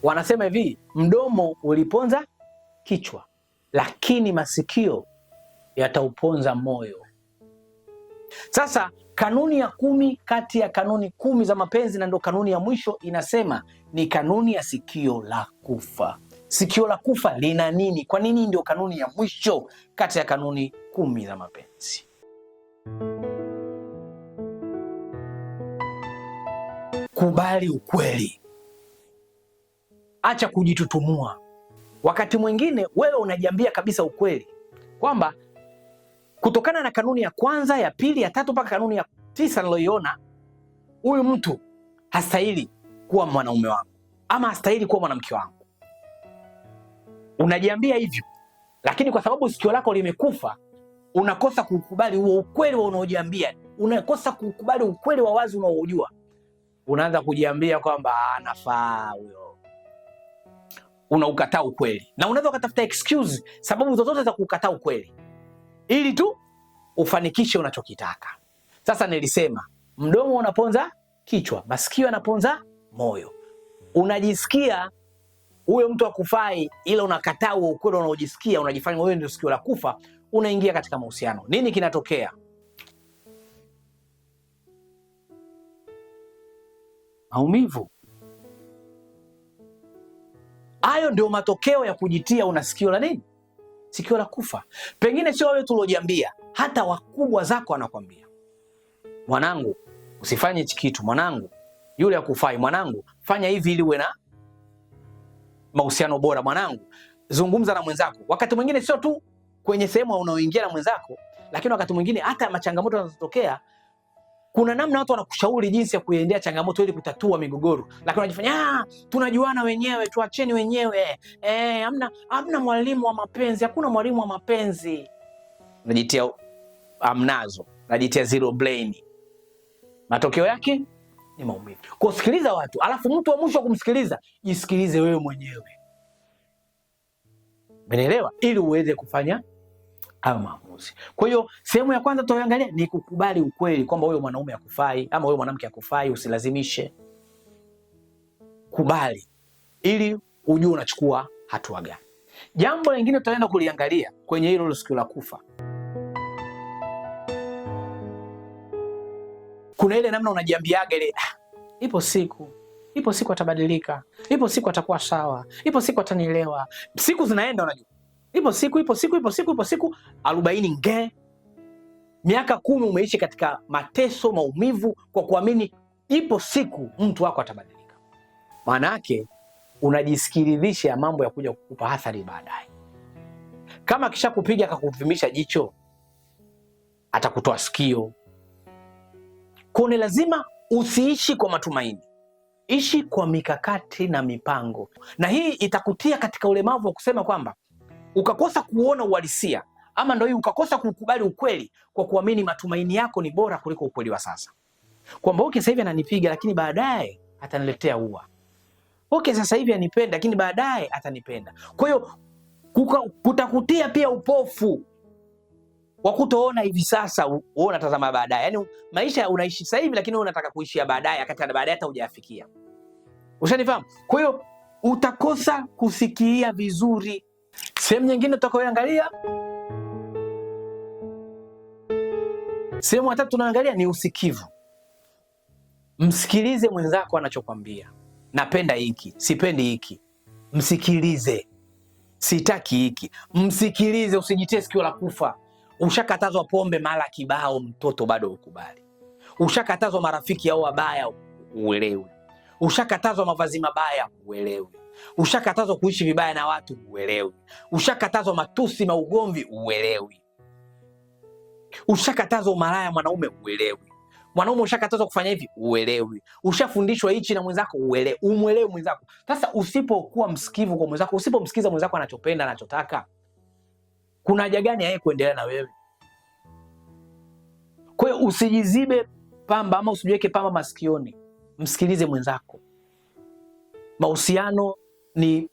Wanasema hivi, mdomo uliponza kichwa, lakini masikio yatauponza moyo. Sasa kanuni ya 10 kati ya kanuni 10 za mapenzi, na ndo kanuni ya mwisho, inasema ni kanuni ya sikio la kufa. Sikio la kufa lina nini? Kwa nini ndio kanuni ya mwisho kati ya kanuni 10 za mapenzi? Kubali ukweli, acha kujitutumua. Wakati mwingine wewe unajiambia kabisa ukweli kwamba kutokana na kanuni ya kwanza, ya pili, ya tatu mpaka kanuni ya 9 niloiona, huyu mtu hastahili kuwa mwanaume wangu ama hastahili kuwa mwanamke wangu. Unajiambia hivyo, lakini kwa sababu sikio lako limekufa, unakosa kukubali huo ukweli wa unaojiambia, unakosa kukubali ukweli wa wazi unaojua. Unaanza kujiambia kwamba anafaa huyo, unaukataa ukweli, na unaweza ukatafuta excuse, sababu zozote za kukataa ukweli ili tu ufanikishe unachokitaka. Sasa nilisema mdomo unaponza kichwa, masikio yanaponza moyo. Unajisikia huyo mtu hakufai, ila unakataa huo ukweli unaojisikia, unajifanya wewe ndio sikio la kufa, unaingia katika mahusiano. Nini kinatokea? Maumivu. Hayo ndio matokeo ya kujitia una sikio la nini? Sikio la kufa. Pengine sio wewe tulojiambia, hata wakubwa zako wanakwambia, mwanangu usifanye hichi kitu, mwanangu yule hakufai, mwanangu fanya hivi ili uwe na mahusiano bora, mwanangu zungumza na mwenzako. Wakati mwingine sio tu kwenye sehemu unaoingia na mwenzako, lakini wakati mwingine hata machangamoto yanazotokea, kuna namna watu wanakushauri jinsi ya kuendea changamoto ili kutatua migogoro, lakini unajifanya tunajuana wenyewe, tuacheni wenyewe, hamna mwalimu wa mapenzi, hakuna mwalimu wa mapenzi. Unajitia amnazo, unajitia zero brain. Matokeo yake ni maumivu. Kusikiliza watu, alafu mtu wa mwisho kumsikiliza, jisikilize wewe mwenyewe. Umeelewa? Ili uweze kufanya hayo maamuzi. Kwa hiyo sehemu ya kwanza tutaangalia ni kukubali ukweli kwamba wewe mwanaume hakufai ama wewe mwanamke hakufai, usilazimishe. Kubali ili ujue unachukua hatua gani. Jambo lingine tutaenda kuliangalia kwenye hilo sikio la kufa. Kuna ile namna unajiambiaga ile ipo siku atabadilika, ipo siku atakuwa sawa, ipo siku atanielewa. Siku zinaenda, unajua. Ipo siku 40 nge. Miaka 10 umeishi katika mateso, maumivu kwa kuamini ipo siku mtu wako atabadilika. Maana yake unajisikilizisha mambo ya kuja kukupa athari baadaye. Kama kisha kupiga akakuvimisha jicho, atakutoa sikio. Kwa lazima usiishi kwa matumaini. Ishi kwa mikakati na mipango. Na hii itakutia katika ulemavu wa kusema kwamba ukakosa kuona uhalisia, ama ndio hii ukakosa kukubali ukweli kwa kuamini matumaini yako ni bora kuliko ukweli wa sasa. Kwamba okay, sasa hivi ananipiga lakini baadaye ataniletea ua. Okay, sasa hivi anipenda lakini baadaye atanipenda. Kwa hiyo kutakutia pia upofu wa kutoona hivi sasa, uona tazama baadaye. Yaani maisha unaishi sasa hivi lakini unataka kuishi baadaye, wakati baadaye hata hujafikia. Ushanifahamu? Kwa hiyo utakosa kusikia vizuri. Sehemu nyingine tutakayoangalia, sehemu ya tatu tunaangalia ni usikivu. Msikilize mwenzako anachokwambia. Napenda hiki, sipendi hiki. Msikilize. Sitaki hiki. Msikilize, usijitie sikio la kufa. Ushakatazwa pombe mara kibao, mtoto bado ukubali. Ushakatazwa marafiki au wabaya, uelewe. Ushakatazwa mavazi mabaya, uelewe. Ushakatazwa kuishi vibaya na watu, uelewe. Ushakatazwa matusi na ugomvi, uelewe. Ushakatazwa umalaya mwanaume, uelewe. Mwanaume ushakatazwa kufanya hivi, uelewe. Ushafundishwa hichi na mwenzako, uelewe. Umuelewe mwenzako. Sasa usipokuwa msikivu kwa mwenzako, usipomsikiza mwenzako anachopenda, anachotaka, kuna haja gani yeye kuendelea na wewe? Kwa hiyo usijizibe pamba ama usijiweke pamba masikioni. Msikilize mwenzako. Mahusiano ni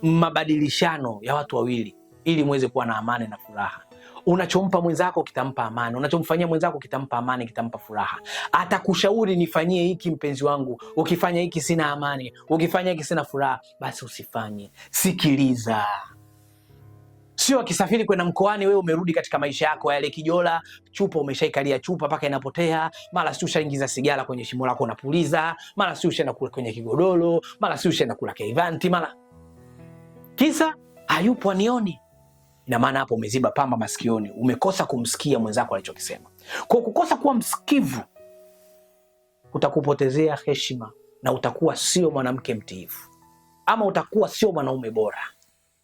mabadilishano ya watu wawili ili muweze kuwa na amani na furaha. Unachompa mwenzako kitampa amani, unachomfanyia mwenzako kitampa amani, kitampa furaha. Atakushauri nifanyie hiki mpenzi wangu, ukifanya hiki sina amani, ukifanya hiki sina furaha, basi usifanye. Sikiliza. Sio akisafiri kwenda mkoani wewe umerudi katika maisha yako yale kijola, chupa umeshaikalia chupa mpaka inapotea, mara si ushaingiza sigara kwenye shimo lako unapuliza, mara si ushaenda kula kwenye kigodoro, mara si ushaenda kula keivanti, mara kisa hayupo anioni. Ina maana hapo umeziba pamba masikioni, umekosa kumsikia mwenzako alichokisema. Kwa kukosa kuwa msikivu utakupotezea heshima na utakuwa sio mwanamke mtiifu, ama utakuwa sio mwanaume bora.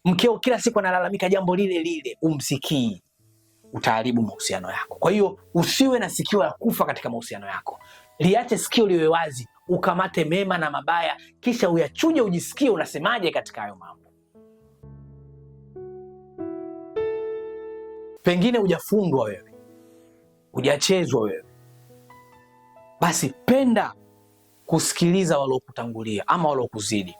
Mkeo kila siku analalamika jambo lile lile, umsikii, utaharibu mahusiano yako. Kwa hiyo usiwe na sikio la kufa katika mahusiano yako. Liache sikio liwe wazi, ukamate mema na mabaya, kisha uyachuje, ujisikie unasemaje katika hayo mambo. Pengine hujafundwa wewe, hujachezwa wewe, basi penda kusikiliza waliokutangulia ama waliokuzidi.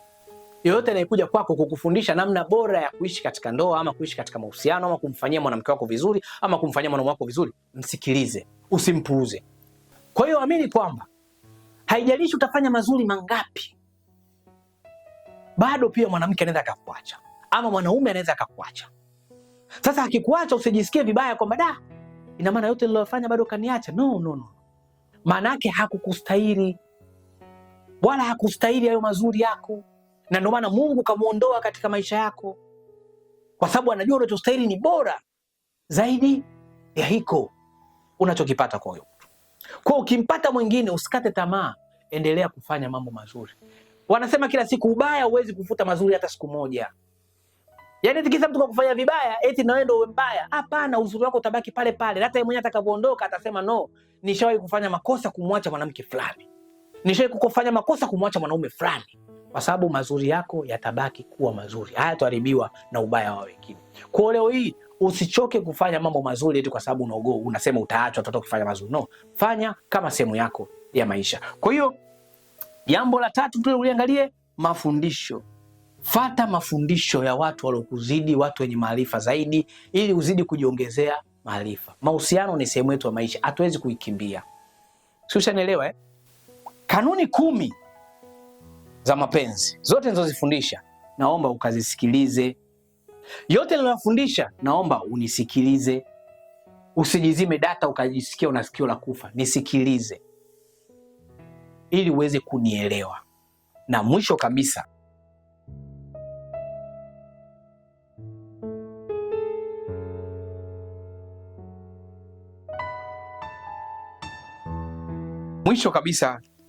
Yoyote anayekuja kwako kukufundisha namna bora ya kuishi katika ndoa ama kuishi katika mahusiano ama kumfanyia mwanamke wako vizuri ama kumfanyia mwanamume wako vizuri, msikilize, usimpuuze. Kwa hiyo amini kwamba haijalishi utafanya mazuri mangapi, bado pia mwanamke anaweza akakuacha ama mwanaume anaweza akakuacha. Sasa akikuacha usijisikie vibaya kwamba ina maana yote niliyofanya bado kaniacha. No. Maana yake hakukustahili wala hakustahili hayo mazuri yako. Na ndio maana Mungu kamuondoa katika maisha yako, kwa sababu anajua unachostahili ni bora zaidi ya hiko unachokipata kwa huyo mtu. Kwa ukimpata mwingine usikate tamaa, endelea kufanya mambo mazuri. Wanasema kila siku ubaya huwezi kufuta mazuri hata siku moja. Yaani tikisa mtu kufanya vibaya eti na wewe ndio uwe mbaya. Hapana, uzuri wako utabaki pale pale. Hata yeye mwenyewe atakapoondoka atasema no, nishawahi kufanya makosa kumwacha mwanamke fulani, nishawahi kufanya makosa kumwacha mwanaume fulani. Kwa sababu mazuri yako yatabaki kuwa mazuri, hayataharibiwa na ubaya wa wengine. Kwa leo hii usichoke kufanya mambo mazuri eti kwa sababu unasema utaachwa utatoka kufanya mazuri. No, fanya kama sehemu yako ya maisha. Kwa hiyo jambo la tatu tuliangalie mafundisho. Fata mafundisho ya watu waliokuzidi, watu wenye maarifa zaidi, ili uzidi kujiongezea maarifa. Mahusiano ni sehemu yetu ya maisha, hatuwezi kuikimbia. Sio, ushanielewa? Kanuni 10 za mapenzi zote nilizozifundisha naomba ukazisikilize. Yote niliyofundisha naomba unisikilize. Usijizime data ukajisikia una sikio la kufa. Nisikilize ili uweze kunielewa. Na mwisho kabisa,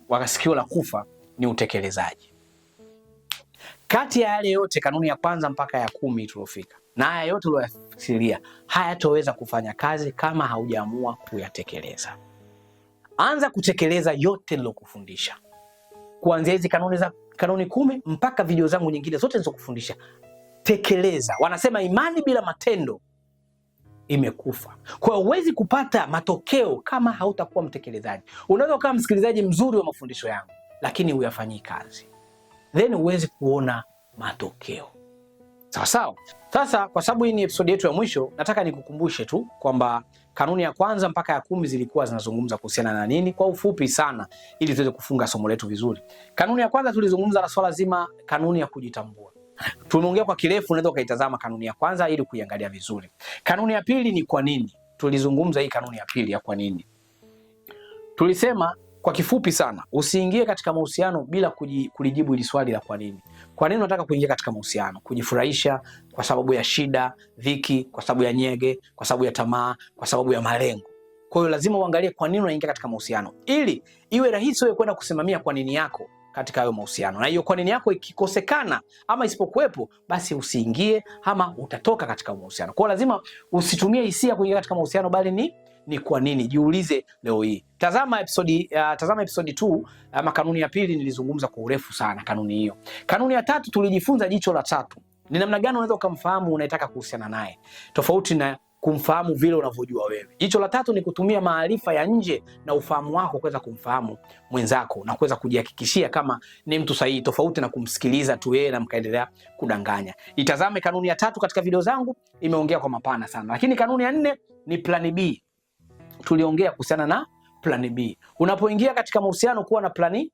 wa sikio la kufa ni utekelezaji. Kati ya yale yote, kanuni ya kwanza mpaka ya 10 tuliofika, na haya yote uliyofikiria, hayatoweza kufanya kazi kama haujaamua kuyatekeleza. Anza kutekeleza yote nilokufundisha. Kuanzia hizi kanuni 10 mpaka video zangu nyingine zote nilizokufundisha. Tekeleza. Wanasema imani bila matendo imekufa. Kwa hiyo huwezi kupata matokeo kama hautakuwa mtekelezaji. Unaweza kuwa msikilizaji mzuri wa mafundisho yangu, lakini huyafanyii kazi, then huwezi kuona matokeo. Sawa sawa? Sasa kwa sababu hii ni episode yetu ya mwisho, nataka nikukumbushe tu kwamba kanuni ya kwanza mpaka ya 10 zilikuwa zinazungumza kuhusiana na nini kwa ufupi sana, ili tuweze kufunga somo letu vizuri. Kanuni ya kwanza tulizungumza na swala zima kanuni ya kujitambua. Tumeongea kwa kirefu, unaweza ukaitazama kanuni ya kwanza ili kuiangalia vizuri. Kanuni ya pili ni kwa nini. Tulizungumza hii kanuni ya pili ya kwa nini. Tulisema kwa kifupi sana, usiingie katika mahusiano bila kulijibu hili swali la kwa nini. Kwa nini unataka kuingia katika mahusiano? Kujifurahisha, kwa sababu ya shida, dhiki, kwa sababu ya nyege, kwa sababu ya tamaa, kwa sababu ya malengo. Kwa hiyo lazima uangalie kwa nini unaingia katika mahusiano, ili iwe rahisi wewe kwenda kusimamia kwa nini yako katika hayo mahusiano. Na hiyo kwa nini yako ikikosekana ama isipokuwepo, basi usiingie ama utatoka katika mahusiano. Kwa hiyo lazima usitumie hisia kuingia katika mahusiano, bali ni kwa nini. Jiulize leo hii. Tazama episode 2 ama kanuni ya pili, nilizungumza kwa urefu sana kanuni hiyo. Kanuni ya tatu tulijifunza jicho la tatu. Ni namna gani unaweza ukamfahamu unayetaka kuhusiana naye, tofauti na kumfahamu vile unavyojua wewe. Jicho la tatu ni kutumia maarifa ya nje na ufahamu wako kuweza kumfahamu mwenzako na kuweza kujihakikishia kama ni mtu sahihi, tofauti na kumsikiliza tu yeye na mkaendelea kudanganya. Itazame kanuni ya 3 katika video zangu, imeongea kwa mapana sana. Lakini kanuni ya 4 ni plan B. Tuliongea kuhusiana na plan B. Unapoingia katika mahusiano, kuwa na plani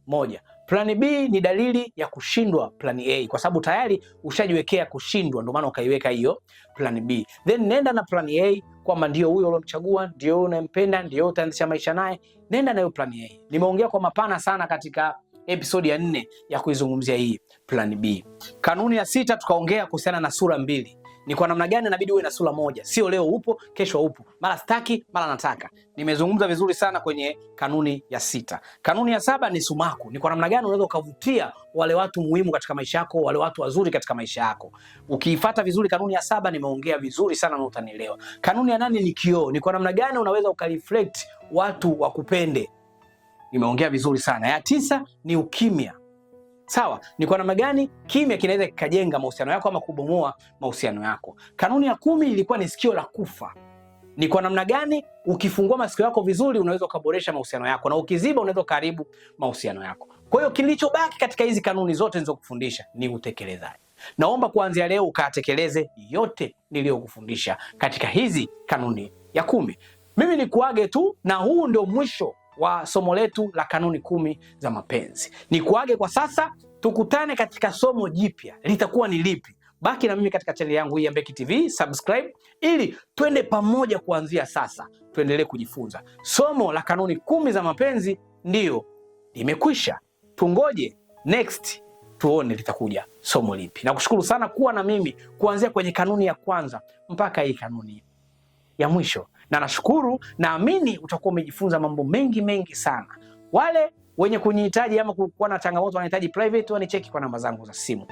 moja. Plan B ni dalili ya kushindwa plan A, kwa sababu tayari ushajiwekea kushindwa, ndio maana ukaiweka hiyo plan B. Then nenda na plan A kwamba ndio huyo ulomchagua, ndio unampenda, ndio utaanzisha maisha naye, nenda na hiyo plan A. Nimeongea kwa mapana sana katika episode ya 4 ya kuizungumzia hii plan B. Kanuni ya 6 tukaongea kuhusiana na sura mbili. Ni kwa namna gani inabidi uwe na sura moja, sio leo upo kesho upo, mara sitaki mara nataka. Nimezungumza vizuri sana kwenye kanuni ya 6. Kanuni ya 7 ni sumaku. Ni kwa namna gani unaweza ukavutia wale watu muhimu katika maisha yako, wale watu wazuri katika maisha yako. Ukiifuata vizuri kanuni ya 7, nimeongea vizuri sana na utanielewa. Kanuni ya 8 ni kioo. Ni kwa namna gani unaweza ukareflect watu wakupende. Nimeongea vizuri sana. Ya 9 ni ukimya. Sawa, ni kwa namna gani kimya kinaweza kikajenga mahusiano yako ama kubomoa mahusiano yako. Kanuni ya 10 ilikuwa ni sikio la kufa. Ni kwa namna gani ukifungua masikio yako vizuri unaweza kuboresha mahusiano yako, na ukiziba unaweza kuharibu mahusiano yako. Kwa hiyo kilichobaki katika hizi kanuni zote nilizokufundisha ni utekelezaji. Naomba kuanzia leo ukatekeleze yote niliyokufundisha katika hizi kanuni ya 10. Mimi nikuage tu, na huu ndio mwisho wa somo letu la kanuni 10 za mapenzi. Nikuage kwa sasa, tukutane katika somo jipya. Litakuwa ni lipi? Baki na mimi katika channel yangu hii ya Mbeki TV, subscribe ili twende pamoja kuanzia sasa. Tuendelee kujifunza. Somo la kanuni 10 za mapenzi ndio limekwisha. Tungoje next tuone litakuja somo lipi. Nakushukuru sana kuwa na mimi kuanzia kwenye kanuni ya kwanza mpaka hii kanuni ya mwisho. Na nashukuru, naamini utakuwa umejifunza mambo mengi sana. Wale wenye kunihitaji ama kuwa na changamoto wanahitaji private, wanicheki kwa namba zangu za simu.